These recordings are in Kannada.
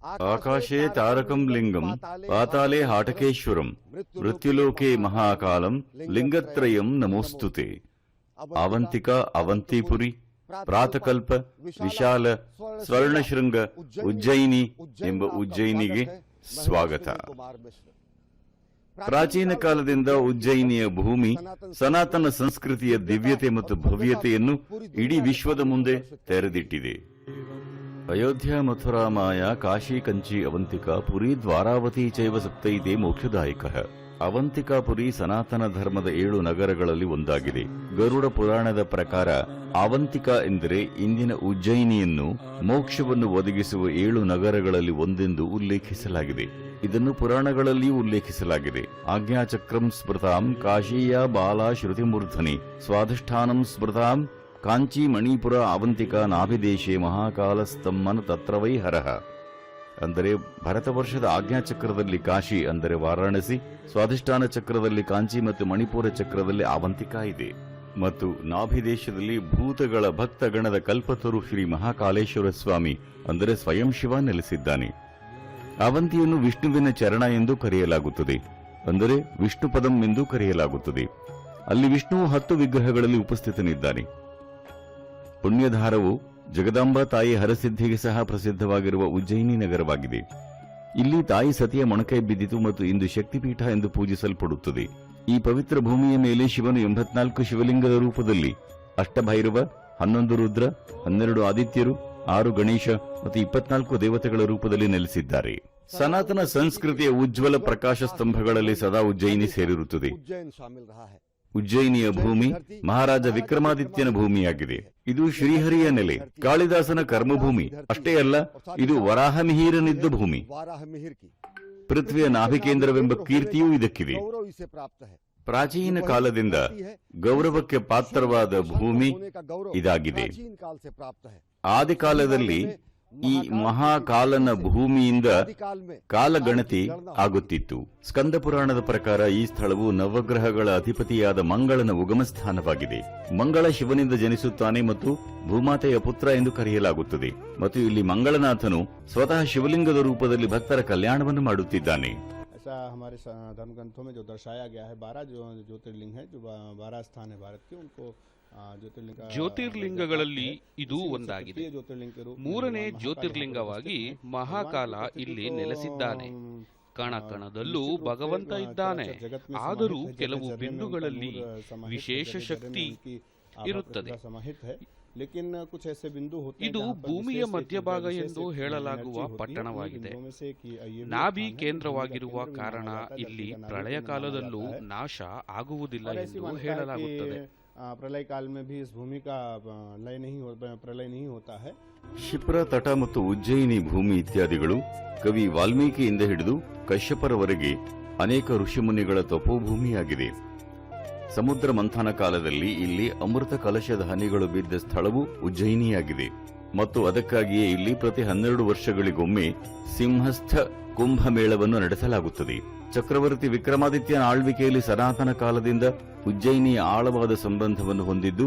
आकाशे तारकं लिंगं पाताले हाटकेश्वरं मृत्युलोके महाकालं लिंगत्रयं नमोस्तुते। अवंतिका अवंतीपुरी प्रातकल्प विशाल स्वर्णशृंग उज्जयिनी ಎಂಬ ಉಜ್ಜಯಿನಿಗೆ ಸ್ವಾಗತ। ಪ್ರಾಚೀನ ಕಾಲದಿಂದ ಉಜ್ಜಯಿನಿಯ ಭೂಮಿ ಸನಾತನ ಸಂಸ್ಕೃತಿಯ ದಿವ್ಯತೆ ಮತ್ತು ಭವ್ಯತೆಯನ್ನು ಇಡೀ ವಿಶ್ವದ ಮುಂದೆ ತೆರೆದಿಟ್ಟಿದೆ। ಅಯೋಧ್ಯ ಮಥುರಾ ಮಾಯಾ ಕಾಶಿ ಕಂಚಿ ಅವಂತಿಕಾ ಪುರಿ ದ್ವಾರಾವತಿ ಚೈವ ಸಪ್ತೈತೆ ಮೋಕ್ಷದಾಯಕಃ। ಅವಂತಿಕಾಪುರಿ ಸನಾತನ ಧರ್ಮದ 7 ನಗರಗಳಲ್ಲಿ ಒಂದಾಗಿದೆ। ಗರುಡ ಪುರಾಣದ ಪ್ರಕಾರ ಅವಂತಿಕಾ ಎಂದರೆ ಇಂದಿನ ಉಜ್ಜಯಿನಿಯನ್ನು ಮೋಕ್ಷವನ್ನು ಒದಗಿಸುವ 7 ನಗರಗಳಲ್ಲಿ ಒಂದೆಂದು ಉಲ್ಲೇಖಿಸಲಾಗಿದೆ। ಇದನ್ನು ಪುರಾಣಗಳಲ್ಲಿಯೂ ಉಲ್ಲೇಖಿಸಲಾಗಿದೆ। ಆಜ್ಞಾಚಕ್ರಂ ಸ್ಮೃತಾಂ ಕಾಶೀಯ ಬಾಲಾ ಶ್ರುತಿಮೂರ್ಧನಿ ಸ್ವಾಧಿಷ್ಠಾನಂ ಸ್ಮೃತಾಂ ಕಾಂಚಿ ಮಣಿಪುರ ಅವಂತಿಕಾ ನಾಭಿದೇಶೆ ಮಹಾಕಾಲಸ್ತಮ್ಮನ ತತ್ರವೈ ಹರಹ। ಅಂದರೆ ಭರತ ವರ್ಷದ ಆಜ್ಞಾಚಕ್ರದಲ್ಲಿ ಕಾಶಿ ಅಂದರೆ ವಾರಾಣಸಿ, ಸ್ವಾಧಿಷ್ಠಾನ ಚಕ್ರದಲ್ಲಿ ಕಾಂಚಿ ಮತ್ತು ಮಣಿಪುರ ಚಕ್ರದಲ್ಲಿ ಅವಂತಿಕಾ ಇದೆ ಮತ್ತು ನಾಭಿದೇಶದಲ್ಲಿ ಭೂತಗಳ ಭಕ್ತಗಣದ ಕಲ್ಪತರು ಶ್ರೀ ಮಹಾಕಾಲೇಶ್ವರ ಸ್ವಾಮಿ ಅಂದರೆ ಸ್ವಯಂ ಶಿವ ನೆಲೆಸಿದ್ದಾನೆ। ಅವಂತಿಯನ್ನು ವಿಷ್ಣುವಿನ ಚರಣ ಎಂದು ಕರೆಯಲಾಗುತ್ತದೆ, ಅಂದರೆ ವಿಷ್ಣುಪದಂ ಎಂದು ಕರೆಯಲಾಗುತ್ತದೆ। ಅಲ್ಲಿ ವಿಷ್ಣುವು 10 ವಿಗ್ರಹಗಳಲ್ಲಿ ಉಪಸ್ಥಿತನಿದ್ದಾನೆ। ಪುಣ್ಯಧಾರವು ಜಗದಾಂಬಾ ತಾಯಿ ಹರಸಿದ್ಧಿಗೆ ಸಹ ಪ್ರಸಿದ್ಧವಾಗಿರುವ ಉಜ್ಜಯಿನಿ ನಗರವಾಗಿದೆ। ಇಲ್ಲಿ ತಾಯಿ ಸತಿಯ ಮೊಣಕೈ ಬಿದ್ದಿತು ಮತ್ತು ಇಂದು ಶಕ್ತಿಪೀಠ ಎಂದು ಪೂಜಿಸಲ್ಪಡುತ್ತದೆ। ಈ ಪವಿತ್ರ ಭೂಮಿಯ ಮೇಲೆ ಶಿವನು 84 ಶಿವಲಿಂಗದ ರೂಪದಲ್ಲಿ ಅಷ್ಟಭೈರವ, 11 ರುದ್ರ, 12 ಆದಿತ್ಯರು, 6 ಗಣೇಶ ಮತ್ತು 24 ದೇವತೆಗಳ ರೂಪದಲ್ಲಿ ನೆಲೆಸಿದ್ದಾರೆ। ಸನಾತನ ಸಂಸ್ಕೃತಿಯ ಉಜ್ವಲ ಪ್ರಕಾಶ ಸ್ತಂಭಗಳಲ್ಲಿ ಸದಾ ಉಜ್ಜಯಿನಿ ಸೇರಿರುತ್ತದೆ। ಉಜ್ಜಯಿನಿಯ ಭೂಮಿ ಮಹಾರಾಜ ವಿಕ್ರಮಾದಿತ್ಯನ ಭೂಮಿಯಾಗಿದೆ। ಇದು ಶ್ರೀಹರಿಯ ನೆಲೆ, ಕಾಳಿದಾಸನ ಕರ್ಮಭೂಮಿ ಅಷ್ಟೇ ಅಲ್ಲ, ಇದು ವರಾಹಮಿಹಿರನಿದ್ದ ಭೂಮಿ। ಪೃಥ್ವಿಯ ನಾಭಿಕೇಂದ್ರವೆಂಬ ಕೀರ್ತಿಯೂ ಇದಕ್ಕಿದೆ। ಪ್ರಾಚೀನ ಕಾಲದಿಂದ ಗೌರವಕ್ಕೆ ಪಾತ್ರವಾದ ಭೂಮಿ ಇದಾಗಿದೆ। ಆದಿಕಾಲದಲ್ಲಿ ಈ ಮಹಾಕಾಲನ ಭೂಮಿಯಿಂದ ಕಾಲಗಣತಿ ಆಗುತ್ತಿತ್ತು। ಸ್ಕಂದ ಪುರಾಣದ ಪ್ರಕಾರ ಈ ಸ್ಥಳವು ನವಗ್ರಹಗಳ ಅಧಿಪತಿಯಾದ ಮಂಗಳನ ಉಗಮಸ್ಥಾನವಾಗಿದೆ। ಮಂಗಳ ಶಿವನಿಂದ ಜನಿಸುತ್ತಾನೆ ಮತ್ತು ಭೂಮಾತೆಯ ಪುತ್ರ ಎಂದು ಕರೆಯಲಾಗುತ್ತದೆ ಮತ್ತು ಇಲ್ಲಿ ಮಂಗಳನಾಥನು ಸ್ವತಃ ಶಿವಲಿಂಗದ ರೂಪದಲ್ಲಿ ಭಕ್ತರ ಕಲ್ಯಾಣವನ್ನು ಮಾಡುತ್ತಿದ್ದಾನೆ। ऐसा हमारे धर्म ग्रंथों में जो दर्शाया गया है 12 जो ज्योतिर्लिंग है, जो 12 स्थान है भारत के, उनको ಜ್ಯೋತಿರ್ಲಿಂಗಗಳಲ್ಲಿ ಇದು ಒಂದಾಗಿದೆ। 3ನೇ ಜ್ಯೋತಿರ್ಲಿಂಗವಾಗಿ ಮಹಾಕಾಲ ಇಲ್ಲಿ ನೆಲೆಸಿದ್ದಾನೆ। ಕಣಕಣದಲ್ಲೂ ಭಗವಂತ ಇದ್ದಾನೆ, ಆದರೂ ಕೆಲವು ಬಿಂದುಗಳಲ್ಲಿ ವಿಶೇಷ ಶಕ್ತಿ ಇರುತ್ತದೆ। ಇದು ಭೂಮಿಯ ಮಧ್ಯಭಾಗ ಎಂದು ಹೇಳಲಾಗುವ ಪಟ್ಟಣವಾಗಿದೆ। ನಾಭಿ ಕೇಂದ್ರವಾಗಿರುವ ಕಾರಣ ಇಲ್ಲಿ ಪ್ರಳಯ ಕಾಲದಲ್ಲೂ ನಾಶ ಆಗುವುದಿಲ್ಲ ಎಂದು ಹೇಳಲಾಗುತ್ತದೆ। प्रलय काल में भी इस भूमि का प्रलय नहीं होता है। ಶಿಪ್ರ ತಟ ಮತ್ತು ಉಜ್ಜಯಿನಿ ಭೂಮಿ ಇತ್ಯಾದಿಗಳು ಕವಿ ವಾಲ್ಮೀಕಿಯಿಂದ ಹಿಡಿದು ಕಶ್ಯಪರವರೆಗೆ ಅನೇಕ ಋಷಿಮುನಿಗಳ ತಪೋಭೂಮಿಯಾಗಿದೆ। ಸಮುದ್ರ ಮಂಥನ ಕಾಲದಲ್ಲಿ ಇಲ್ಲಿ ಅಮೃತ ಕಲಶದ ಹನಿಗಳು ಬಿದ್ದ ಸ್ಥಳವು ಉಜ್ಜಯಿನಿಯಾಗಿದೆ ಮತ್ತು ಅದಕ್ಕಾಗಿಯೇ ಇಲ್ಲಿ ಪ್ರತಿ 12 ವರ್ಷಗಳಿಗೊಮ್ಮೆ ಸಿಂಹಸ್ಥ ಕುಂಭಮೇಳವನ್ನು ನಡೆಸಲಾಗುತ್ತದೆ। ಚಕ್ರವರ್ತಿ ವಿಕ್ರಮಾದಿತ್ಯನ ಆಳ್ವಿಕೆಯಲ್ಲಿ ಸನಾತನ ಕಾಲದಿಂದ ಉಜ್ಜಯಿನಿಯ ಆಳವಾದ ಸಂಬಂಧವನ್ನು ಹೊಂದಿದ್ದು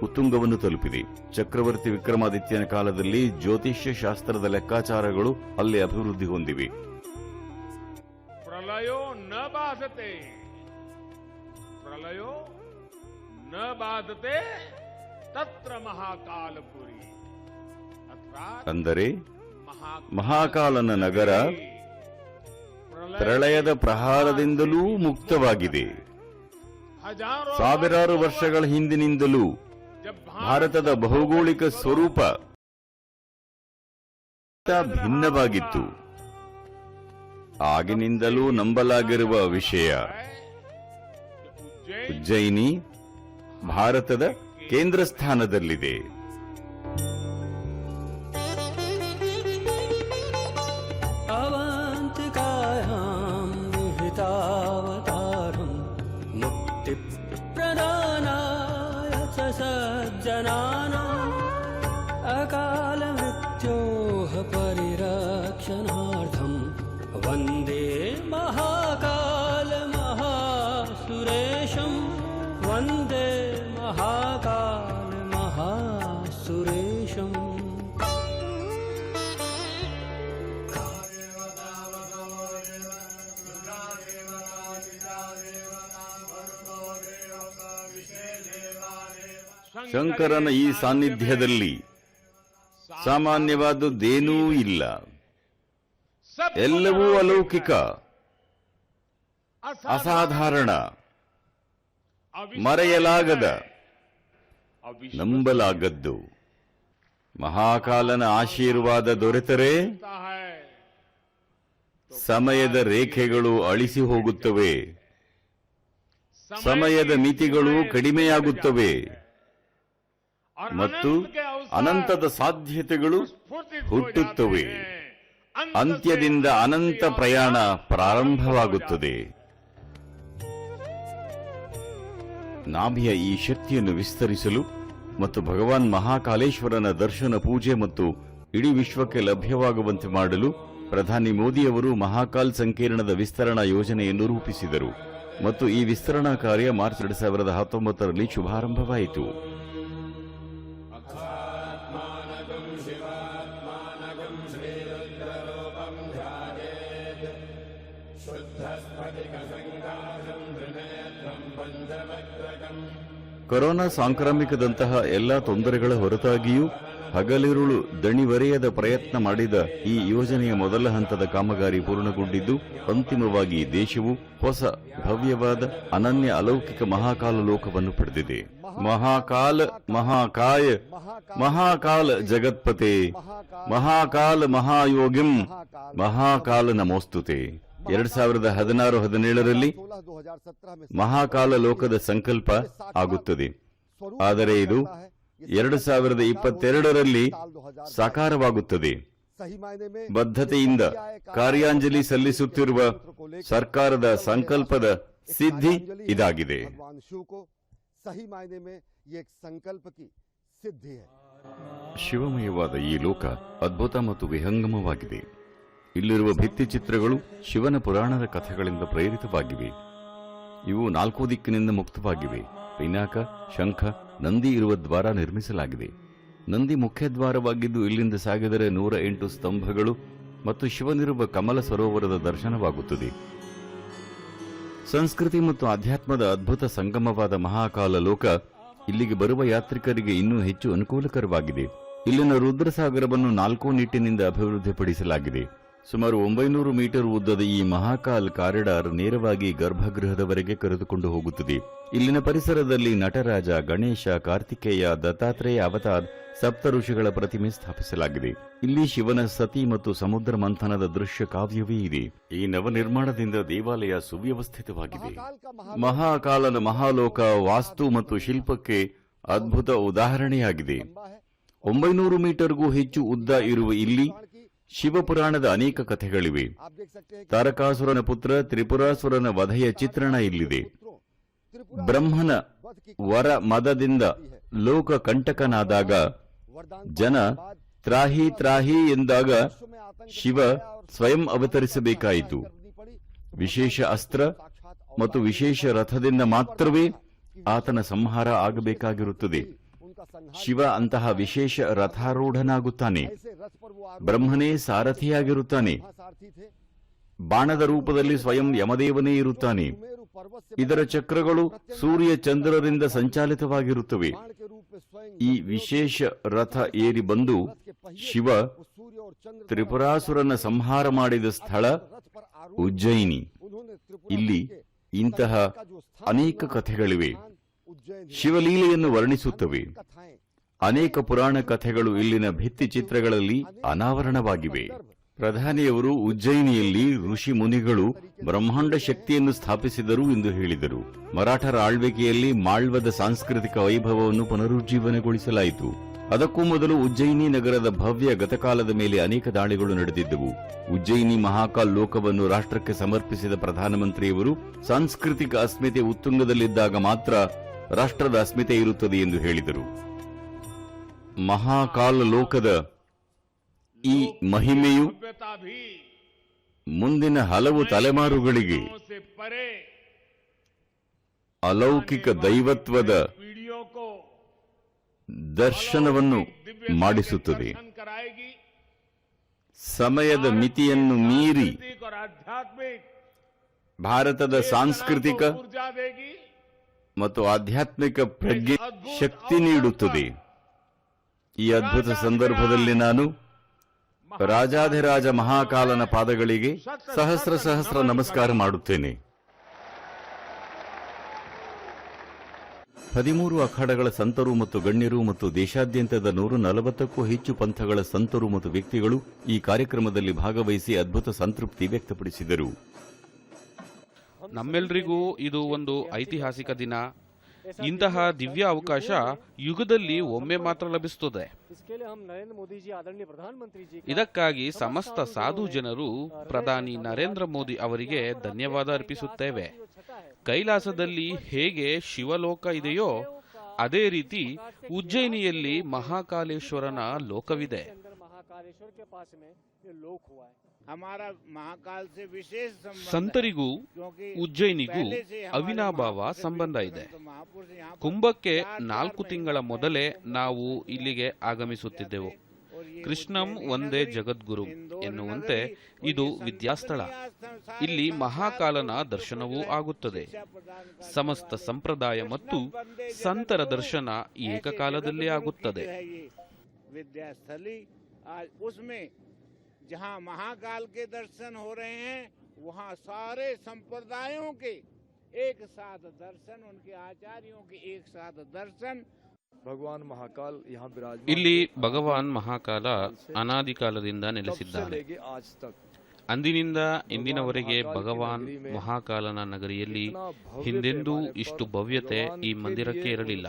ಉತ್ತುಂಗವನ್ನು ತಲುಪಿದೆ। ಚಕ್ರವರ್ತಿ ವಿಕ್ರಮಾದಿತ್ಯನ ಕಾಲದಲ್ಲಿ ಜ್ಯೋತಿಷ್ಯ ಶಾಸ್ತ್ರದ ಲೆಕ್ಕಾಚಾರಗಳು ಅಲ್ಲಿ ಅಭಿವೃದ್ಧಿ ಹೊಂದಿವೆ। ಪ್ರಳಯೋ ನ ಬಾಧತೆ ತತ್ರ ಮಹಾಕಾಲಪುರಿ, ಅಂದರೆ ಮಹಾಕಾಲನ ನಗರ ಪ್ರಳಯದ ಪ್ರಹಾರದಿಂದಲೂ ಮುಕ್ತವಾಗಿದೆ। ಸಾವಿರಾರು ವರ್ಷಗಳ ಹಿಂದಿನಿಂದಲೂ ಭಾರತದ ಭೌಗೋಳಿಕ ಸ್ವರೂಪ ಭಿನ್ನವಾಗಿತ್ತು। ಆಗಿನಿಂದಲೂ ನಂಬಲಾಗಿರುವ ವಿಷಯ, ಉಜ್ಜಯಿನಿ ಭಾರತದ ಕೇಂದ್ರ ಸ್ಥಾನದಲ್ಲಿದೆ। सज्जनानाम् अकाल मृत्योः परिरक्षणार्थं वन्दे महाकाल महासुरेशं, वन्दे महाकाल महासुरेशम्। ಶಂಕರನ ಈ ಸಾನ್ನಿಧ್ಯದಲ್ಲಿ ಸಾಮಾನ್ಯವಾದುದೇನೂ ಇಲ್ಲ. ಎಲ್ಲವೂ ಅಲೌಕಿಕ, ಅಸಾಧಾರಣ, ಮರೆಯಲಾಗದ, ನಂಬಲಾಗದ್ದು. ಮಹಾಕಾಲನ ಆಶೀರ್ವಾದ ದೊರೆತರೆ ಸಮಯದ ರೇಖೆಗಳು ಅಳಿಸಿ ಹೋಗುತ್ತವೆ, ಸಮಯದ ಮಿತಿಗಳು ಕಡಿಮೆಯಾಗುತ್ತವೆ ಮತ್ತು ಅನಂತದ ಸಾಧ್ಯತೆಗಳು ಹುಟ್ಟುತ್ತವೆ. ಅಂತ್ಯದಿಂದ ಅನಂತ ಪ್ರಯಾಣ ಪ್ರಾರಂಭವಾಗುತ್ತದೆ. ನಾಭಿಯ ಈ ಶಕ್ತಿಯನ್ನು ವಿಸ್ತರಿಸಲು ಮತ್ತು ಭಗವಾನ್ ಮಹಾಕಾಲೇಶ್ವರನ ದರ್ಶನ, ಪೂಜೆ ಮತ್ತು ಇಡೀ ವಿಶ್ವಕ್ಕೆ ಲಭ್ಯವಾಗುವಂತೆ ಮಾಡಲು ಪ್ರಧಾನಿ ಮೋದಿಯವರು ಮಹಾಕಾಲ್ ಸಂಕೀರ್ಣದ ವಿಸ್ತರಣಾ ಯೋಜನೆಯನ್ನು ರೂಪಿಸಿದರು ಮತ್ತು ಈ ವಿಸ್ತರಣಾ ಕಾರ್ಯ ಮಾರ್ಚ್ 2019ರಲ್ಲಿ ಶುಭಾರಂಭವಾಯಿತು. ಕೊರೋನಾ ಸಾಂಕ್ರಾಮಿಕದಂತಹ ಎಲ್ಲಾ ತೊಂದರೆಗಳ ಹೊರತಾಗಿಯೂ ಹಗಲಿರುಳು ದಣಿವರೆಯದ ಪ್ರಯತ್ನ ಮಾಡಿದ ಈ ಯೋಜನೆಯ ಮೊದಲ ಹಂತದ ಕಾಮಗಾರಿ ಪೂರ್ಣಗೊಂಡಿದ್ದು, ಅಂತಿಮವಾಗಿ ದೇಶವು ಹೊಸ ಭವ್ಯವಾದ ಅನನ್ಯ ಅಲೌಕಿಕ ಮಹಾಕಾಲ ಲೋಕವನ್ನು ಪಡೆದಿದೆ. ಮಹಾಕಾಲ ಮಹಾಕಾಯ ಮಹಾಕಾಲ ಜಗತ್ಪತೆ ಮಹಾಕಾಲ ಮಹಾಯೋಗಿಂ ಮಹಾಕಾಲ ನಮೋಸ್ತುತೆ. 2016-17ರಲ್ಲಿ ಮಹಾಕಾಲ ಲೋಕದ ಸಂಕಲ್ಪ ಆಗುತ್ತದೆ. ಆದರೆ ಇದು 2022ರಲ್ಲಿ ಸಾಕಾರವಾಗುತ್ತದೆ. ಬದ್ಧತೆಯಿಂದ ಕಾರ್ಯಾಂಜಲಿ ಸಲ್ಲಿಸುತ್ತಿರುವ ಸರ್ಕಾರದ ಸಂಕಲ್ಪದ ಸಿದ್ಧಿ ಇದಾಗಿದೆ. ಶಿವಮಯವಾದ ಈ ಲೋಕ ಅದ್ಭುತ ಮತ್ತು ವಿಹಂಗಮವಾಗಿದೆ. ಇಲ್ಲಿರುವ ಭಿತ್ತಿಚಿತ್ರಗಳು ಶಿವನ ಪುರಾಣದ ಕಥೆಗಳಿಂದ ಪ್ರೇರಿತವಾಗಿವೆ. ಇವು 4 ದಿಕ್ಕಿನಿಂದ ಮುಕ್ತವಾಗಿವೆ. ಪಿನಾಕ, ಶಂಖ, ನಂದಿ ಇರುವ ದ್ವಾರ ನಿರ್ಮಿಸಲಾಗಿದೆ. ನಂದಿ ಮುಖ್ಯ ದ್ವಾರವಾಗಿದ್ದು ಇಲ್ಲಿಂದ ಸಾಗಿದರೆ 108 ಸ್ತಂಭಗಳು ಮತ್ತು ಶಿವನಿರುವ ಕಮಲ ಸರೋವರದ ದರ್ಶನವಾಗುತ್ತದೆ. ಸಂಸ್ಕೃತಿ ಮತ್ತು ಅಧ್ಯಾತ್ಮದ ಅದ್ಭುತ ಸಂಗಮವಾದ ಮಹಾಕಾಲ ಲೋಕ ಇಲ್ಲಿಗೆ ಬರುವ ಯಾತ್ರಿಕರಿಗೆ ಇನ್ನೂ ಹೆಚ್ಚು ಅನುಕೂಲಕರವಾಗಿದೆ. ಇಲ್ಲಿನ ರುದ್ರಸಾಗರವನ್ನು 4 ನಿಟ್ಟಿನಿಂದ ಅಭಿವೃದ್ಧಿಪಡಿಸಲಾಗಿದೆ. ಸುಮಾರು 900 ಮೀಟರ್ ಉದ್ದದ ಈ ಮಹಾಕಾಲ್ ಕಾರಿಡಾರ್ ನೇರವಾಗಿ ಗರ್ಭಗೃಹದವರೆಗೆ ಕರೆದುಕೊಂಡು ಹೋಗುತ್ತದೆ. ಇಲ್ಲಿನ ಪರಿಸರದಲ್ಲಿ ನಟರಾಜ, ಗಣೇಶ, ಕಾರ್ತಿಕೇಯ, ದತ್ತಾತ್ರೇಯ ಅವತಾರ್, ಸಪ್ತ ಋಷಿಗಳ ಪ್ರತಿಮೆ ಸ್ಥಾಪಿಸಲಾಗಿದೆ. ಇಲ್ಲಿ ಶಿವನ ಸತಿ ಮತ್ತು ಸಮುದ್ರ ಮಂಥನದ ದೃಶ್ಯ ಕಾವ್ಯವೇ ಇದೆ. ಈ ನವನಿರ್ಮಾಣದಿಂದ ದೇವಾಲಯ ಸುವ್ಯವಸ್ಥಿತವಾಗಿದೆ. ಮಹಾಕಾಲನ ಮಹಾಲೋಕ ವಾಸ್ತು ಮತ್ತು ಶಿಲ್ಪಕ್ಕೆ ಅದ್ಭುತ ಉದಾಹರಣೆಯಾಗಿದೆ. 900 ಮೀಟರ್ಗೂ ಹೆಚ್ಚು ಉದ್ದ ಇರುವ ಇಲ್ಲಿ ಶಿವಪುರಾಣದ ಅನೇಕ ಕಥೆಗಳಿವೆ. ತಾರಕಾಸುರನ ಪುತ್ರ ತ್ರಿಪುರಾಸುರನ ವಧೆಯ ಚಿತ್ರಣ ಇಲ್ಲಿದೆ. ಬ್ರಹ್ಮನ ವರ ಮದದಿಂದ ಲೋಕ ಕಂಟಕನಾದಾಗ ಜನ ತ್ರಾಹಿ ತ್ರಾಹಿ ಎಂದಾಗ ಶಿವ ಸ್ವಯಂ ಅವತರಿಸಬೇಕಾಯಿತು. ವಿಶೇಷ ಅಸ್ತ್ರ ಮತ್ತು ವಿಶೇಷ ರಥದಿಂದ ಮಾತ್ರವೇ ಆತನ ಸಂಹಾರ ಆಗಬೇಕಾಗಿರುತ್ತದೆ. ಶಿವ ಅಂತಹ ವಿಶೇಷ ರಥಾರೂಢನಾಗುತ್ತಾನೆ. ಬ್ರಹ್ಮನೇ ಸಾರಥಿಯಾಗಿರುತ್ತಾನೆ. ಬಾಣದ ರೂಪದಲ್ಲಿ ಸ್ವಯಂ ಯಮದೇವನೇ ಇರುತ್ತಾನೆ. ಇದರ ಚಕ್ರಗಳು ಸೂರ್ಯ ಚಂದ್ರರಿಂದ ಸಂಚಾಲಿತವಾಗಿರುತ್ತವೆ. ಈ ವಿಶೇಷ ರಥ ಏರಿ ಬಂದು ಶಿವ ತ್ರಿಪುರಾಸುರನ ಸಂಹಾರ ಮಾಡಿದ ಸ್ಥಳ ಉಜ್ಜಯಿನಿ. ಇಲ್ಲಿ ಇಂತಹ ಅನೇಕ ಕಥೆಗಳಿವೆ. ಶಿವಲೀಲೆಯನ್ನು ವರ್ಣಿಸುತ್ತವೆ. ಅನೇಕ ಪುರಾಣ ಕಥೆಗಳು ಇಲ್ಲಿನ ಭಿತ್ತಿ ಚಿತ್ರಗಳಲ್ಲಿ ಅನಾವರಣವಾಗಿವೆ. ಪ್ರಧಾನಿಯವರು ಉಜ್ಜಯಿನಿಯಲ್ಲಿ ಋಷಿ ಮುನಿಗಳು ಬ್ರಹ್ಮಾಂಡ ಶಕ್ತಿಯನ್ನು ಸ್ಥಾಪಿಸಿದರು ಎಂದು ಹೇಳಿದರು. ಮರಾಠರ ಆಳ್ವಿಕೆಯಲ್ಲಿ ಮಾಳ್ವದ ಸಾಂಸ್ಕೃತಿಕ ವೈಭವವನ್ನು ಪುನರುಜ್ಜೀವನಗೊಳಿಸಲಾಯಿತು. ಅದಕ್ಕೂ ಮೊದಲು ಉಜ್ಜಯಿನಿ ನಗರದ ಭವ್ಯ ಗತಕಾಲದ ಮೇಲೆ ಅನೇಕ ದಾಳಿಗಳು ನಡೆದಿದ್ದವು. ಉಜ್ಜಯಿನಿ ಮಹಾಕಾಲ್ ಲೋಕವನ್ನು ರಾಷ್ಟ್ರಕ್ಕೆ ಸಮರ್ಪಿಸಿದ ಪ್ರಧಾನಮಂತ್ರಿಯವರು ಸಾಂಸ್ಕೃತಿಕ ಅಸ್ಮಿತೆ ಉತ್ತುಂಗದಲ್ಲಿದ್ದಾಗ ಮಾತ್ರ ರಾಷ್ಟ್ರದ ಅಸ್ಮಿತೆ ಇರುತ್ತದೆ ಎಂದು ಹೇಳಿದರು. ಮಹಾಕಾಲ ಲೋಕದ ಈ ಮಹಿಮೆಯು ಮುಂದಿನ ಹಲವು ತಲೆಮಾರುಗಳಿಗೆ ಅಲೌಕಿಕ ದೈವತ್ವದ ದರ್ಶನವನ್ನು ಮಾಡಿಸುತ್ತದೆ. ಸಮಯದ ಮಿತಿಯನ್ನು ಮೀರಿ ಭಾರತದ ಸಾಂಸ್ಕೃತಿಕ ಮತ್ತು ಆಧ್ಯಾತ್ಮಿಕ ಪ್ರಜ್ಞೆ ಶಕ್ತಿ ನೀಡುತ್ತದೆ. ಈ ಅದ್ಭುತ ಸಂದರ್ಭದಲ್ಲಿ ನಾನು ರಾಜಾಧಿರಾಜ ಮಹಾಕಾಲನ ಪಾದಗಳಿಗೆ ಸಹಸ್ರ ಸಹಸ್ರ ನಮಸ್ಕಾರ ಮಾಡುತ್ತೇನೆ. 13 ಅಖಾಡಗಳ ಸಂತರು ಮತ್ತು ಗಣ್ಯರು ಮತ್ತು ದೇಶಾದ್ಯಂತದ 140ಕ್ಕೂ ಹೆಚ್ಚು ಪಂಥಗಳ ಸಂತರು ಮತ್ತು ವ್ಯಕ್ತಿಗಳು ಈ ಕಾರ್ಯಕ್ರಮದಲ್ಲಿ ಭಾಗವಹಿಸಿ ಅದ್ಭುತ ಸಂತೃಪ್ತಿ ವ್ಯಕ್ತಪಡಿಸಿದರು. ನಮ್ಮೆಲ್ಲರಿಗೂ ಇದು ಒಂದು ಐತಿಹಾಸಿಕ ದಿನ. ಇಂತಹ ದಿವ್ಯ ಅವಕಾಶ ಯುಗದಲ್ಲಿ ಒಮ್ಮೆ ಮಾತ್ರ ಲಭಿಸುತ್ತದೆ. ಇದಕ್ಕಾಗಿ ಸಮಸ್ತ ಸಾಧು ಜನರು ಪ್ರಧಾನಿ ನರೇಂದ್ರ ಮೋದಿ ಅವರಿಗೆ ಧನ್ಯವಾದ ಅರ್ಪಿಸುತ್ತೇವೆ. ಕೈಲಾಸದಲ್ಲಿ ಹೇಗೆ ಶಿವಲೋಕ ಇದೆಯೋ ಅದೇ ರೀತಿ ಉಜ್ಜಯಿನಿಯಲ್ಲಿ ಮಹಾಕಾಲೇಶ್ವರನ ಲೋಕವಿದೆ. ಸಂತರಿಗೂ ಉಜ್ಜಯಿನಿಗೂ ಅವಿನಾಭಾವ ಸಂಬಂಧ ಇದೆ. ಕುಂಭಕ್ಕೆ 4 ತಿಂಗಳ ಮೊದಲೇ ನಾವು ಇಲ್ಲಿಗೆ ಆಗಮಿಸುತ್ತಿದ್ದೆವು. ಕೃಷ್ಣಂ ಒಂದೇ ಜಗದ್ಗುರು ಎನ್ನುವಂತೆ ಇದು ವಿದ್ಯಾಸ್ಥಳ. ಇಲ್ಲಿ ಮಹಾಕಾಲನ ದರ್ಶನವೂ ಆಗುತ್ತದೆ. ಸಮಸ್ತ ಸಂಪ್ರದಾಯ ಮತ್ತು ಸಂತರ ದರ್ಶನ ಏಕಕಾಲದಲ್ಲೇ ಆಗುತ್ತದೆ. जहाँ महाकाल के दर्शन हो रहे हैं वहाँ सारे संप्रदायों के एक साथ दर्शन, उनके आचार्यों के एक साथ दर्शन. ಭಗವಾನ್ ಮಹಾಕಾಲ್ यहाँ विराजमान. ಇಲ್ಲಿ ಭಗವಾನ್ ಮಹಾಕಾಲ ಅನಾದಿ ಕಾಲದಿಂದ ನೆಲೆಸಿದ್ದಾನೆ. ಅಂದಿನಿಂದ ಇಂದಿನವರೆಗೆ ಭಗವಾನ್ ಮಹಾಕಾಲನ ನಗರಿಯಲ್ಲಿ ಹಿಂದೆಂದೂ ಇಷ್ಟು ಭವ್ಯತೆ ಈ ಮಂದಿರಕ್ಕೆ ಇರಲಿಲ್ಲ.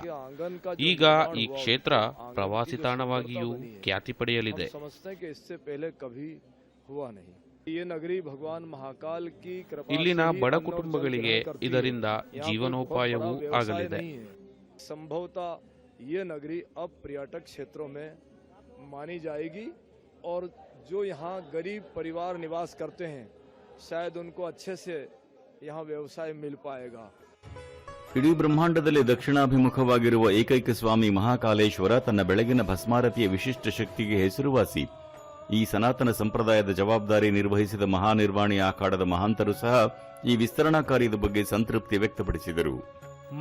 ಈಗ ಈ ಕ್ಷೇತ್ರ ಪ್ರವಾಸಿ ತಾಣವಾಗಿಯೂ ಖ್ಯಾತಿ ಪಡೆಯಲಿದೆ. ಇಲ್ಲಿನ ಬಡ ಕುಟುಂಬಗಳಿಗೆ ಇದರಿಂದ ಜೀವನೋಪಾಯವೂ ಆಗಲಿದೆ. ಸಂಭವತಃ ये नगरी अब पर्यटक क्षेत्रों में मानी जाएगी और जो यहाँ गरीब परिवार निवास करते हैं शायद उनको अच्छे से यहाँ व्यवसाय मिल पाएगा. ಇಡೀ ಬ್ರಹ್ಮಾಂಡದಲ್ಲಿ ದಕ್ಷಿಣಾಭಿಮುಖವಾಗಿರುವ ಏಕೈಕ ಸ್ವಾಮಿ ಮಹಾಕಾಲೇಶ್ವರ ತನ್ನ ಬೆಳಗಿನ ಭಸ್ಮಾರತಿಯ ವಿಶಿಷ್ಟ ಶಕ್ತಿಗೆ ಹೆಸರುವಾಸಿ. ಈ ಸನಾತನ ಸಂಪ್ರದಾಯದ ಜವಾಬ್ದಾರಿ ನಿರ್ವಹಿಸಿದ ಮಹಾನಿರ್ವಾಣಿ ಅಖಾಡದ ಮಹಾಂತರು ಸಹ ಈ ವಿಸ್ತರಣಾ ಕಾರ್ಯದ ಬಗ್ಗೆ ಸಂತೃಪ್ತಿ ವ್ಯಕ್ತಪಡಿಸಿದರು.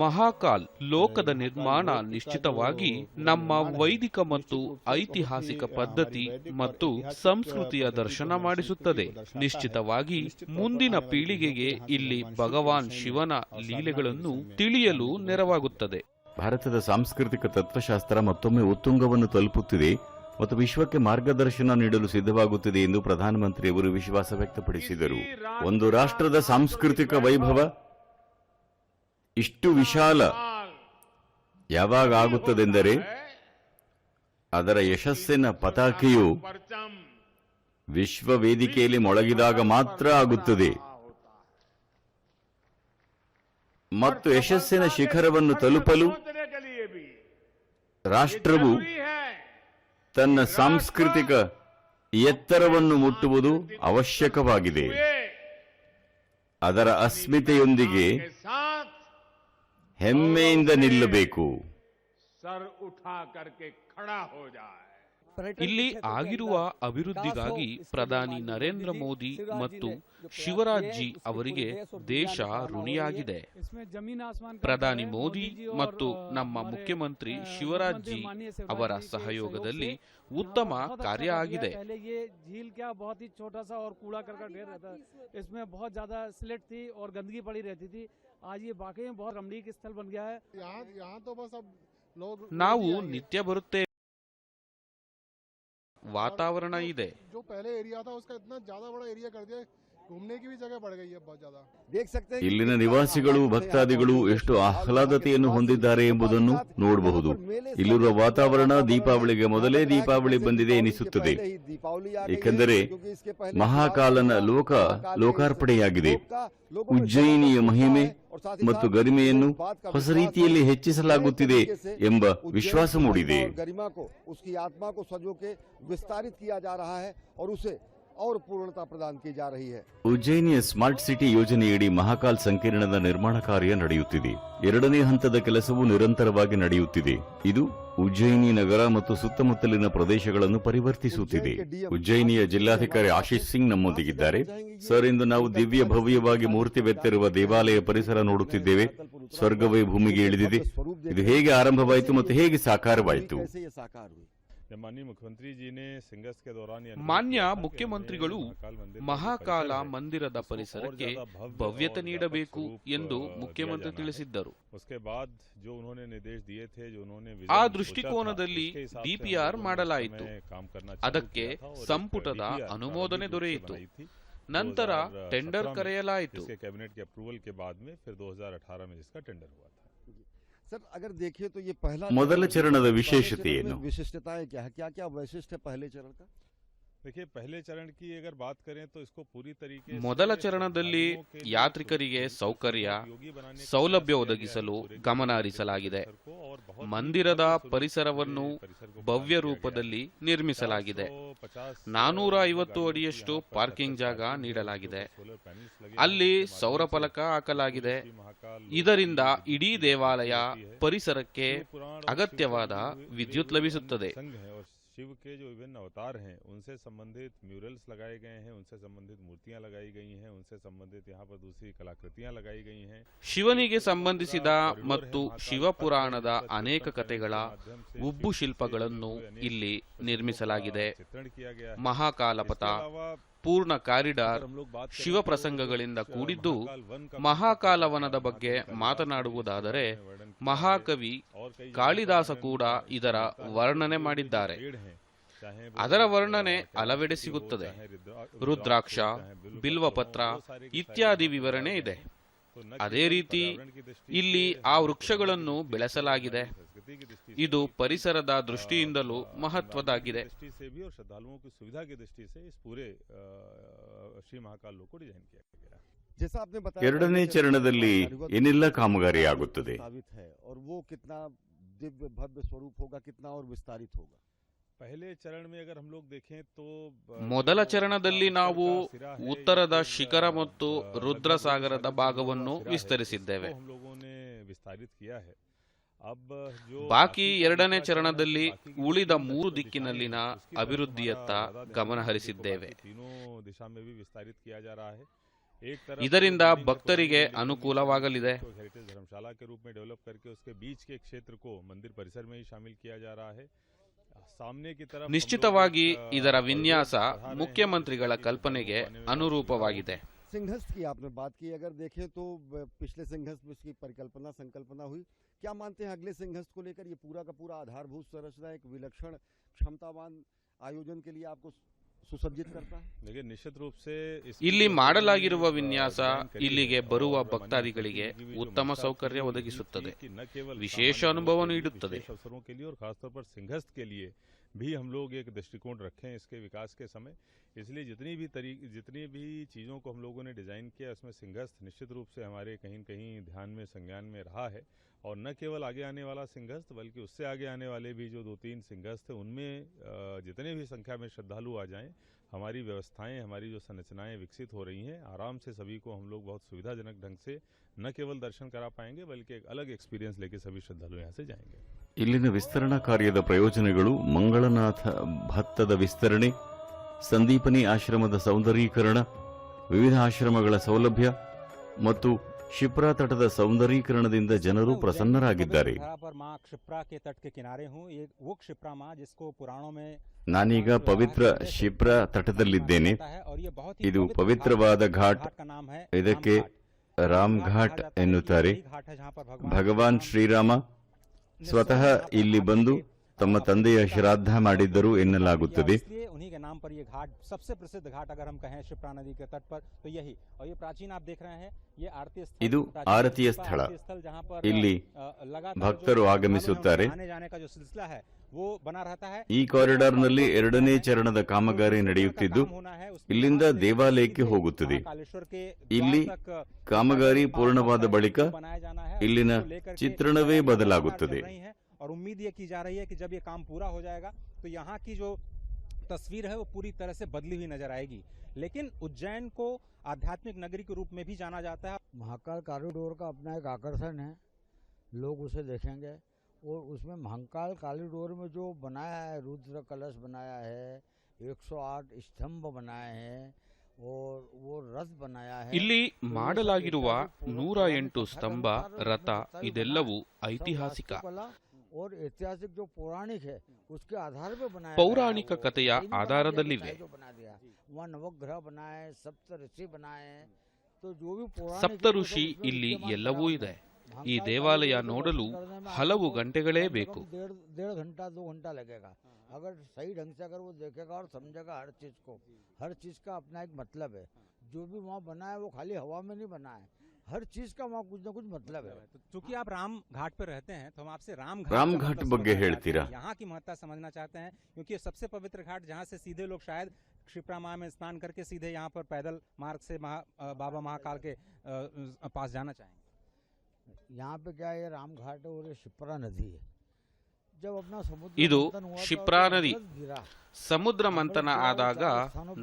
ಮಹಾಕಾಲ್ ಲೋಕದ ನಿರ್ಮಾಣ ನಿಶ್ಚಿತವಾಗಿ ನಮ್ಮ ವೈದಿಕ ಮತ್ತು ಐತಿಹಾಸಿಕ ಪದ್ಧತಿ ಮತ್ತು ಸಂಸ್ಕೃತಿಯ ದರ್ಶನ ಮಾಡಿಸುತ್ತದೆ. ನಿಶ್ಚಿತವಾಗಿ ಮುಂದಿನ ಪೀಳಿಗೆಗೆ ಇಲ್ಲಿ ಭಗವಾನ್ ಶಿವನ ಲೀಲೆಗಳನ್ನು ತಿಳಿಯಲು ನೆರವಾಗುತ್ತದೆ. ಭಾರತದ ಸಾಂಸ್ಕೃತಿಕ ತತ್ವಶಾಸ್ತ್ರ ಮತ್ತೊಮ್ಮೆ ಉತ್ತುಂಗವನ್ನು ತಲುಪುತ್ತಿದೆ ಮತ್ತು ವಿಶ್ವಕ್ಕೆ ಮಾರ್ಗದರ್ಶನ ನೀಡಲು ಸಿದ್ಧವಾಗುತ್ತಿದೆ ಎಂದು ಪ್ರಧಾನಮಂತ್ರಿಯವರು ವಿಶ್ವಾಸ ವ್ಯಕ್ತಪಡಿಸಿದರು. ಒಂದು ರಾಷ್ಟ್ರದ ಸಾಂಸ್ಕೃತಿಕ ವೈಭವ ಇಷ್ಟು ವಿಶಾಲ ಯಾವಾಗ ಆಗುತ್ತದೆಂದರೆ ಅದರ ಯಶಸ್ಸಿನ ಪತಾಕೆಯು ವಿಶ್ವ ವೇದಿಕೆಯಲ್ಲಿ ಮೊಳಗಿದಾಗ ಮಾತ್ರ ಆಗುತ್ತದೆ. ಮತ್ತು ಯಶಸ್ಸಿನ ಶಿಖರವನ್ನು ತಲುಪಲು ರಾಷ್ಟ್ರವು ತನ್ನ ಸಾಂಸ್ಕೃತಿಕ ಎತ್ತರವನ್ನು ಮುಟ್ಟುವುದು ಅವಶ್ಯಕವಾಗಿದೆ. ಅದರ ಅಸ್ಮಿತೆಯೊಂದಿಗೆ ಹೆಮ್ಮೆಯಿಂದ ನಿಲ್ಲಬೇಕು. ಇಲ್ಲಿ ಆಗಿರುವ ಅಭಿವೃದ್ಧಿಗಾಗಿ ಪ್ರಧಾನಿ ನರೇಂದ್ರ ಮೋದಿ ಮತ್ತು ಶಿವರಾಜ್ ಜಿ ಅವರಿಗೆ ದೇಶ ಋಣಿಯಾಗಿದೆ. ಪ್ರಧಾನಿ ಮೋದಿ ಮತ್ತು ನಮ್ಮ ಮುಖ್ಯಮಂತ್ರಿ ಶಿವರಾಜ್ ಜಿ ಅವರ ಸಹಯೋಗದಲ್ಲಿ ಉತ್ತಮ ಕಾರ್ಯ ಆಗಿದೆ. ನಾವು ನಿತ್ಯ ಬರುತ್ತೇವೆ. ವಾತಾವರಣ ಇದೆ. ಇಲ್ಲಿನ ನಿವಾಸಿಗಳು ಭಕ್ತಾದಿಗಳು ಎಷ್ಟು ಆಹ್ಲಾದತೆಯನ್ನು ಹೊಂದಿದ್ದಾರೆ ಎಂಬುದನ್ನು ನೋಡಬಹುದು. ಇಲ್ಲಿರುವ ವಾತಾವರಣ ದೀಪಾವಳಿಗೆ ಮೊದಲೇ ದೀಪಾವಳಿ ಬಂದಿದೆ ಎನಿಸುತ್ತದೆ, ಏಕೆಂದರೆ ಮಹಾಕಾಲನ ಲೋಕಾರ್ಪಣೆಯಾಗಿದೆ. ಉಜ್ಜಯಿನಿಯ ಮಹಿಮೆ ಮತ್ತು ಗರಿಮೆಯನ್ನು ಹೊಸ ರೀತಿಯಲ್ಲಿ ಹೆಚ್ಚಿಸಲಾಗುತ್ತಿದೆ ಎಂಬ ವಿಶ್ವಾಸ ಮೂಡಿದೆ. और पूर्णता प्रदान की जा रही है. ಉಜ್ಜಯಿನಿಯ ಸ್ಮಾರ್ಟ್ ಸಿಟಿ ಯೋಜನೆಯಡಿ ಮಹಾಕಾಲ್ ಸಂಕೀರ್ಣದ ನಿರ್ಮಾಣ ಕಾರ್ಯ ನಡೆಯುತ್ತಿದೆ. 2ನೇ ಹಂತದ ಕೆಲಸವು ನಿರಂತರವಾಗಿ ನಡೆಯುತ್ತಿದೆ. ಇದು ಉಜ್ಜಯಿನಿ ನಗರ ಮತ್ತು ಸುತ್ತಮುತ್ತಲಿನ ಪ್ರದೇಶಗಳನ್ನು ಪರಿವರ್ತಿಸುತ್ತಿದೆ. ಉಜ್ಜಯಿನಿಯ ಜಿಲ್ಲಾಧಿಕಾರಿ ಆಶೀಶ್ ಸಿಂಗ್ ನಮ್ಮೊಂದಿಗಿದ್ದಾರೆ. ಸರ್, ಇಂದು ನಾವು ದಿವ್ಯ ಭವ್ಯವಾಗಿ ಮೂರ್ತಿ ಬೆತ್ತಿರುವ ದೇವಾಲಯ ಪರಿಸರ ನೋಡುತ್ತಿದ್ದೇವೆ. ಸ್ವರ್ಗವೇ ಭೂಮಿಗೆ ಇಳಿದಿದೆ. ಇದು ಹೇಗೆ ಆರಂಭವಾಯಿತು ಮತ್ತು ಹೇಗೆ ಸಾಕಾರವಾಯಿತು? जब माननीय मुख्यमंत्री जी ने सिंगस के दौरान ये ಮಾನ್ಯ ಮುಖ್ಯಮಂತ್ರಿಗಳು ಮಹಾಕಾಲ ಮಂದಿರದ ಪರಿಸರಕ್ಕೆ ಭವ್ಯತೆ ನೀಡಬೇಕು ಎಂದು ಮುಖ್ಯಮಂತ್ರಿ ತಿಳಿಸಿದ್ದರು. उसके बाद जो उन्होंने निर्देश दिए थे, जो उन्होंने ಆ ದೃಷ್ಟಿಕೋನದಲ್ಲಿ ಡಿಪಿಆರ್ ಮಾಡಲಾಯಿತು. ಅದಕ್ಕೆ ಸಂಪುಟದ ಅನುಮೋದನೆ ದೊರೆಯಿತು. ನಂತರ ಟೆಂಡರ್ ಕರೆಯಲಾಯಿತು. कैबिनेट के अप्रूवल के बाद में फिर 2018 में जिसका टेंडर हुआ था. सर अगर देखें तो ये पहला ಮೊದಲ ಚರಣದ ವಿಶೇಷತೆ ಏನು? विशिष्टताएं क्या है, क्या क्या वैशिष्ट है पहले चरण का? देखिए, पहले चरण की अगर बात करें तो इसको पूरी तरीके ಮೊದಲ ಚರಣದಲ್ಲಿ ಯಾತ್ರಿಕರಿಗೆ ಸೌಕರ್ಯ, ಸೌಲಭ್ಯ ಒದಗಿಸಲು ಗಮನ ಹರಿಸಲಾಗಿದೆ. ಮಂದಿರದ ಪರಿಸರವನ್ನು ಭವ್ಯ ರೂಪದಲ್ಲಿ ನಿರ್ಮಿಸಲಾಗಿದೆ. 450 ಅಡಿಯಷ್ಟು ಪಾರ್ಕಿಂಗ್ ಜಾಗ ನೀಡಲಾಗಿದೆ. ಅಲ್ಲಿ ಸೌರ ಫಲಕ ಹಾಕಲಾಗಿದೆ. ಇದರಿಂದ ಇಡೀ ದೇವಾಲಯ ಪರಿಸರಕ್ಕೆ ಅಗತ್ಯವಾದ ವಿದ್ಯುತ್ ಲಭಿಸುತ್ತದೆ. शिव के जो विभिन्न अवतार हैं उनसे संबंधित म्यूरल्स लगाए गए हैं, उनसे संबंधित मूर्तियां लगाई गई हैं, उनसे संबंधित यहाँ पर दूसरी कलाकृतियां लगाई गई हैं. ಶಿವನಿಗೆ ಸಂಬಂಧಿಸಿದ ಮತ್ತು ಶಿವಪುರಾಣದ ಅನೇಕ ಕಥೆಗಳ ಉಬ್ಬು ಶಿಲ್ಪಗಳನ್ನು ಇಲ್ಲಿ ನಿರ್ಮಿಸಲಾಗಿದೆ. ಮಹಾಕಾಲಪಥ, ಪೂರ್ಣ ಕಾರಿಡಾರ್ ಶಿವ ಪ್ರಸಂಗಗಳಿಂದ ಕೂಡಿದ್ದು, ಮಹಾಕಾಲವನದ ಬಗ್ಗೆ ಮಾತನಾಡುವುದಾದರೆ ಮಹಾಕವಿ ಕಾಳಿದಾಸ ಕೂಡ ಇದರ ವರ್ಣನೆ ಮಾಡಿದ್ದಾರೆ. ಅದರ ವರ್ಣನೆ ಹಲವೆಡೆ ಸಿಗುತ್ತದೆ. ರುದ್ರಾಕ್ಷ, ಬಿಲ್ವಪತ್ರ ಇತ್ಯಾದಿ ವಿವರಣೆ ಇದೆ. ಅದೇ ರೀತಿ ಇಲ್ಲಿ ಆ ವೃಕ್ಷಗಳನ್ನು ಬೆಳೆಸಲಾಗಿದೆ. ಇದು ಪರಿಸರದ ದೃಷ್ಟಿಯಿಂದಲೂ ಮಹತ್ವದಾಗಿದೆ. ಎರಡನೇ ಚರಣದಲ್ಲಿ ಏನೆಲ್ಲ ಕಾಮಗಾರಿ ಆಗುತ್ತದೆ? ಮೊದಲ ಚರಣದಲ್ಲಿ ನಾವು ಉತ್ತರದ ಶಿಖರ ಮತ್ತು ರುದ್ರಸಾಗರದ ಭಾಗವನ್ನು ವಿಸ್ತರಿಸಿದ್ದೇವೆ. ಬಾಕಿ ಎರಡನೇ ಚರಣದಲ್ಲಿ ಉಳಿದ 3 ದಿಕ್ಕಿನಲ್ಲಿನ ಅಭಿವೃದ್ಧಿಯತ್ತ ಗಮನ ಹರಿಸಿದ್ದೇವೆ. ಇದರಿಂದ ಭಕ್ತರಿಗೆ ಅನುಕೂಲವಾಗಲಿದೆ. ನಿಶ್ಚಿತವಾಗಿ ಇದರ ವಿನ್ಯಾಸ ಮುಖ್ಯಮಂತ್ರಿಗಳ ಕಲ್ಪನೆಗೆ ಅನುರೂಪವಾಗಿದೆ. सिंहस्थ की आपने बात की, अगर देखें तो पिछले सिंहस्थ में इसकी संकल्पना हुई. क्या मानते हैं अगले सिंहस्थ को लेकर ये पूरा का पूरा आधारभूत संरचना एक विलक्षण क्षमतावान आयोजन के लिए आपको सुसज्जित करता है? देखिए, निश्चित रूप से ಇಲ್ಲಿ ಮಾಡಲಾಗಿರುವ ವಿನ್ಯಾಸ ಇಲ್ಲಿಗೆ ಬರುವ ಭಕ್ತಾದಿಗಳಿಗೆ ಉತ್ತಮ ಸೌಕರ್ಯ ಒದಗಿಸುತ್ತದೆ, ವಿಶೇಷ ಅನುಭವ ನೀಡುತ್ತದೆ. अवसरों के लिए और खासतौर पर सिंहस्थ के लिए भी हम लोग एक दृष्टिकोण रखें इसके विकास के समय. इसलिए जितनी भी चीज़ों को हम लोगों ने डिज़ाइन किया उसमें सिंहस्थ निश्चित रूप से हमारे कहीं न कहीं ध्यान में, संज्ञान में रहा है. और न केवल आगे आने वाला सिंहस्थ बल्कि उससे आगे आने वाले भी जो 2-3 सिंहस्थ हैं उनमें जितने भी संख्या में श्रद्धालु आ जाएं, हमारी व्यवस्थाएं, हमारी जो संरचनाएं विकसित हो रही हैं, आराम से सभी को हम लोग बहुत सुविधाजनक ढंग से न केवल दर्शन करा पाएंगे बल्कि एक अलग एक्सपीरियंस लेके सभी श्रद्धालु यहाँ से जाएंगे. ಇಲ್ಲಿನ ವಿಸ್ತರಣಾ ಕಾರ್ಯದ ಪ್ರಯೋಜನಗಳು ಮಂಗಳನಾಥ ಭತ್ತದ ವಿಸ್ತರಣೆ, ಸಂದೀಪನಿ ಆಶ್ರಮದ ಸೌಂದರೀಕರಣ, ವಿವಿಧ ಆಶ್ರಮಗಳ ಸೌಲಭ್ಯ ಮತ್ತು ಶಿಪ್ರಾ ತಟದ ಸೌಂದರೀಕರಣದಿಂದ ಜನರು ಪ್ರಸನ್ನರಾಗಿದ್ದಾರೆ. ನಾನೀಗ ಪವಿತ್ರ ಶಿಪ್ರಾ ತಟದಲ್ಲಿದ್ದೇನೆ. ಇದು ಪವಿತ್ರವಾದ ಘಾಟ್. ಇದಕ್ಕೆ ರಾಮ್ ಘಾಟ್ ಎನ್ನುತ್ತಾರೆ. ಭಗವಾನ್ ಶ್ರೀರಾಮ ಸ್ವತಃ ಇಲ್ಲಿ ಬಂದು ತಮ್ಮ ತಂದೆಯ ಶ್ರಾದ್ದ ಮಾಡಿದ್ದರು ಎನ್ನಲಾಗುತ್ತದೆ. ಇದು ಆರತಿಯ ಸ್ಥಳ. ಇಲ್ಲಿ ಭಕ್ತರು ಆಗಮಿಸುತ್ತಾರೆ. ಈ ಕಾರಿಡಾರ್ನಲ್ಲಿ ಎರಡನೇ ಚರಣದ ಕಾಮಗಾರಿ ನಡೆಯುತ್ತಿದ್ದು ಇಲ್ಲಿಂದ ದೇವಾಲಯಕ್ಕೆ ಹೋಗುತ್ತದೆ. ಇಲ್ಲಿ ಕಾಮಗಾರಿ ಪೂರ್ಣವಾದ ಬಳಿಕ ಇಲ್ಲಿನ ಚಿತ್ರಣವೇ ಬದಲಾಗುತ್ತದೆ. और उम्मीद ये की जा रही है कि जब ये काम पूरा हो जाएगा तो यहाँ की जो तस्वीर है वो पूरी तरह से बदली हुई नजर आएगी. लेकिन उज्जैन को आध्यात्मिक नगरी के रूप में भी जाना जाता है. महाकाल कॉरिडोर का अपना एक आकर्षण है, लोग उसे देखेंगे. और उसमें महाकाल कॉरिडोर में जो बनाया है, रुद्र कलश बनाया है, 108 स्तंभ बनाए हैं, और वो रथ बनाया है। ಇಲ್ಲಿ ಮಾಡಲಾಗಿರುವ 108 ಸ್ತಂಭ ರಥ ಇದೆಲ್ಲವೂ ಐತಿಹಾಸಿಕ वास्तुकला और ऐतिहासिक जो पौराणिक है उसके आधार पे बनाया ಪೌರಾಣಿಕ गया है। वो ಕಥೆಯ सही में बना दिया, ಆಧಾರದಲ್ಲಿವೆ जो बना दिया वहाँ नवग्रह बनाए, सप्त ऋषि बनाए, तो जो भी पौराणिक ಸಪ್ತ है, वो ಋಷಿ सब उसमें ಇಲ್ಲಿ विद्यमान ಎಲ್ಲವೂ करा ಇದೆ हुआ है। ಈ महाकाल ದೇವಾಲಯ काली को ನೋಡಲು दर्शन करने में ಹಲವು आपको ಗಂಟೆಗಳೇ कम से ಬೇಕು कम डेढ़ घंटा 2 घंटा लगेगा। अगर सही ढंग से अगर वो देखेगा और समझेगा हर चीज का अपना एक मतलब है। जो भी वहाँ बना है वो खाली हवा में नहीं बना है, हर चीज का वहाँ कुछ ना कुछ मतलब है। तो चूंकि आप राम घाट पर रहते हैं तो हम आपसे राम राम का घाट मतलब ಬಗ್ಗೆ समझना चाहते ಹೇಳ್ತೀರಾ? हैं, यहाँ की महत्ता समझना चाहते हैं, क्योंकि ये सबसे पवित्र घाट जहाँ से सीधे लोग शायद क्षिप्रा माह में स्नान करके सीधे यहाँ पर पैदल मार्ग से बाबा महाकाल के पास जाना चाहेंगे। यहाँ पे क्या है, ये राम घाट है और ये शिप्रा नदी है। जब अपना समुद्र ಇದು मंथन हुआ था, ಶಿಪ್ರಾ और ನದಿ अमृत गिरा, ಸಮುದ್ರ ಮಂಥನ ಆದಾಗ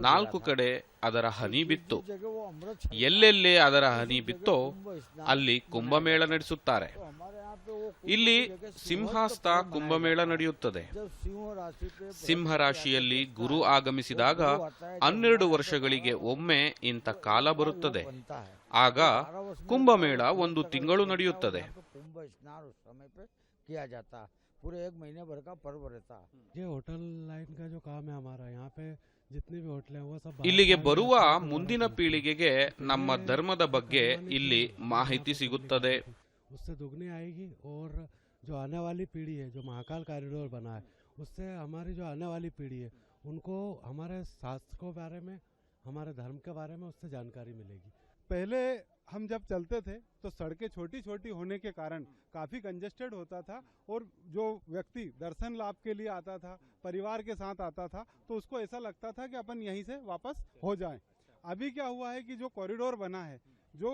4 ಕಡೆ ಅದರ ಹನಿ ಬಿತ್ತು। जिस जगह वो अमृत छलका, ಎಲ್ಲೆಲ್ಲಿ ಅದರ ಹನಿ उस ಬಿತ್ತೋ जगह कुंभ स्नान ಅಲ್ಲಿ ಕುಂಭಮೇಳ ನಡೆಸುತ್ತಾರೆ। तो हमारे यहाँ पे वो कुंभ ಇಲ್ಲಿ की जगह ಸಿಂಹಾಸ್ತ सिंहस्थ पर्व ಕುಂಭಮೇಳ मनाया जाता है। ನಡೆಯುತ್ತದೆ। जब सिंह राशि पे ಸಿಂಹ ರಾಶಿಯಲ್ಲಿ ಗುರು ಆಗಮಿಸಿದಾಗ गुरु आता है, जब 12 हमारे ವರ್ಷಗಳಿಗೆ यहाँ ಒಮ್ಮೆ ಇಂಥ ಕಾಲ वो ಬರುತ್ತದೆ। बनता है। ಆಗ 12 वर्ष में ಕುಂಭಮೇಳ एक बार ಒಂದು कुंभ ತಿಂಗಳು बनता है, ನಡೆಯುತ್ತದೆ। और यहाँ पे कुंभ स्नान उस समय पे किया जाता है। पूरे 1 महीने भर का पर्व रहता है। ये होटल लाइन का जो काम है हमारा, यहाँ पे जितने भी होटल हैं वो सब ಇಲ್ಲಿಗೆ ಬರುವ ಮುಂದಿನ ಪೀಳಿಗೆಗೆ ನಮ್ಮ ಧರ್ಮದ ಬಗ್ಗೆ ಇಲ್ಲಿ ಮಾಹಿತಿ ಸಿಗುತ್ತದೆ। उससे दुगनी आएगी। और जो आने वाली पीढ़ी है, जो महाकाल कॉरिडोर बना है, उससे हमारी जो आने वाली पीढ़ी है उनको हमारे शास्त्र के बारे में, हमारे धर्म के बारे में उससे जानकारी मिलेगी। पहले हम जब चलते थे तो सड़कें छोटी छोटी होने के कारण काफ़ी कंजेस्टेड होता था, और जो व्यक्ति दर्शन लाभ के लिए आता था, परिवार के साथ आता था, तो उसको ऐसा लगता था कि अपन यहीं से वापस हो जाएं। अभी क्या हुआ है कि जो कॉरिडोर बना है, जो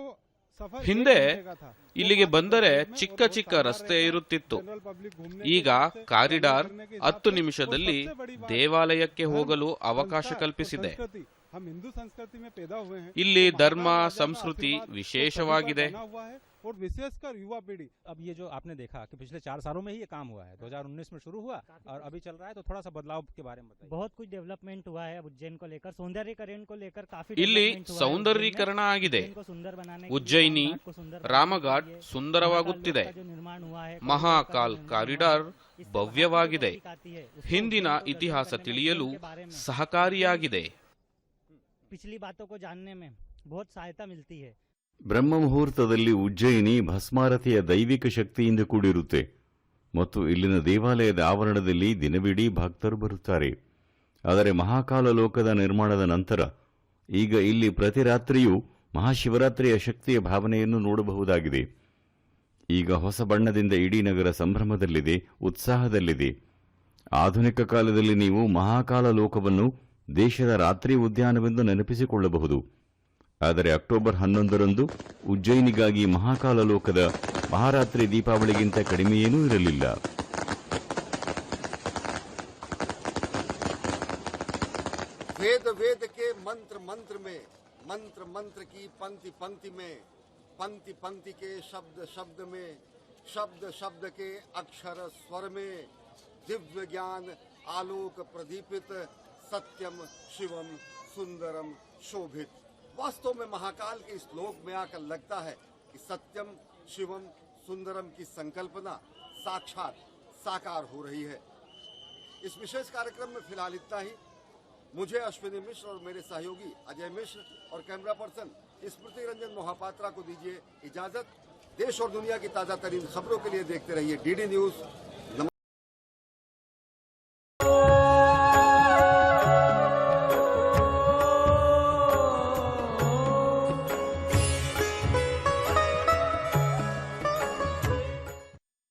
सफर ಹಿಂದೆ 1 घंटे का था, वो ಇಲ್ಲಿಗೆ 5 ಬಂದರೆ मिनट में और ಚಿಕ್ಕ बहुत ಚಿಕ್ಕ शानदार ರಸ್ತೆ रहता है। ಇರುತ್ತಿತ್ತು। जनरल पब्लिक घूमने के ಈಗ हिसाब से, ಕಾರಿಡಾರ್ ट्रैवल करने के हिसाब 10 से, ನಿಮಿಷದಲ್ಲಿ वो सबसे बड़ी बात ದೇವಾಲಯಕ್ಕೆ धर्म, ಹೋಗಲು ಅವಕಾಶ संस्कार, ಕಲ್ಪಿಸಿದೆ। संस्कृति, हम हिंदू संस्कृति में पैदा हुए हैं। ಇಲ್ಲಿ तो ಧರ್ಮ महाकाल राजा का ಸಂಸ್ಕೃತಿ आशीर्वाद तो सभी पर ವಿಶೇಷವಾಗಿದೆ। बना हुआ है, और विशेषकर युवा पीढ़ी। अब ये जो आपने देखा कि पिछले 4 सालों में ही ये काम हुआ है, 2019 में शुरू हुआ और अभी चल रहा है, तो थोड़ा सा बदलाव के बारे में बताइए। बहुत कुछ डेवलपमेंट हुआ है उज्जैन को लेकर, सौंदर्यीकरण को लेकर काफी ಇಲ್ಲಿ डेवलपमेंट हुआ है ಸೌಂದರ್ಯೀಕರಣ ಆಗಿದೆ। उज्जैन को सुंदर बनाने के लिए ಉಜ್ಜಯಿನಿ रामघाट को सुंदर बनाने ರಾಮಘಾಟ್ के लिए ಸುಂದರವಾಗುತ್ತಿದೆ। महाकाल लोक का जो निर्माण हुआ है, ಮಹಾಕಾಲ್ कॉरिडोर का जो ಕಾರಿಡಾರ್ निर्माण हुआ है, इससे ಭವ್ಯವಾಗಿದೆ। बाहर की जो पब्लिक आती है, उसको ಹಿಂದಿನ उज्जैन को दर्शन ಇತಿಹಾಸ करने में, ತಿಳಿಯಲು उज्जैन के बारे में, ಸಹಕಾರಿಯಾಗಿದೆ। पिछली बातों को जानने में बहुत सहायता मिलती है। ಬ್ರಹ್ಮ ಮುಹೂರ್ತದಲ್ಲಿ ಉಜ್ಜಯಿನಿ ಭಸ್ಮಾರತಿಯ ದೈವಿಕ ಶಕ್ತಿಯಿಂದ ಕೂಡಿರುತ್ತೆ ಮತ್ತು ಇಲ್ಲಿನ ದೇವಾಲಯದ ಆವರಣದಲ್ಲಿ ದಿನವಿಡೀ ಭಕ್ತರು ಬರುತ್ತಾರೆ. ಆದರೆ ಮಹಾಕಾಲ ಲೋಕದ ನಿರ್ಮಾಣದ ನಂತರ ಈಗ ಇಲ್ಲಿ ಪ್ರತಿ ರಾತ್ರಿಯೂ ಮಹಾಶಿವರಾತ್ರಿಯ ಶಕ್ತಿಯ ಭಾವನೆಯನ್ನು ನೋಡಬಹುದಾಗಿದೆ. ಈಗ ಹೊಸ ಬಣ್ಣದಿಂದ ಇಡೀ ನಗರ ಸಂಭ್ರಮದಲ್ಲಿದೆ, ಉತ್ಸಾಹದಲ್ಲಿದೆ. ಆಧುನಿಕ ಕಾಲದಲ್ಲಿ ನೀವು ಮಹಾಕಾಲ ಲೋಕವನ್ನು ದೇಶದ ರಾತ್ರಿ ಉದ್ಯಾನವೆಂದು ನೆನಪಿಸಿಕೊಳ್ಳಬಹುದು. ಆದರೆ ಅಕ್ಟೋಬರ್ 11ರಂದು ಉಜ್ಜಯಿನಿಗಾಗಿ ಮಹಾಕಾಲ ಲೋಕದ ಮಹಾರಾತ್ರಿ ದೀಪಾವಳಿಗಿಂತ ಕಡಿಮೆಯೇನೂ ಇರಲಿಲ್ಲ. वेद वेद के मंत्र मंत्र में, मंत्र मंत्र की पंक्ति पंक्ति में, पंक्ति पंक्ति के शब्द शब्द में, शब्द शब्द के अक्षर स्वर में, दिव्य ज्ञान आलोक प्रदीपित, सत्यम शिवम सुंदरम शोभित। वास्तव में महाकाल के इस श्लोक में आकर लगता है कि सत्यम शिवम सुंदरम की संकल्पना साक्षात साकार हो रही है। इस विशेष कार्यक्रम में फिलहाल इतना ही। मुझे अश्विनी मिश्र और मेरे सहयोगी अजय मिश्र और कैमरा पर्सन स्मृति रंजन मोहापात्रा को दीजिए इजाजत। देश और दुनिया की ताजा तरीन खबरों के लिए देखते रहिए डीडी न्यूज।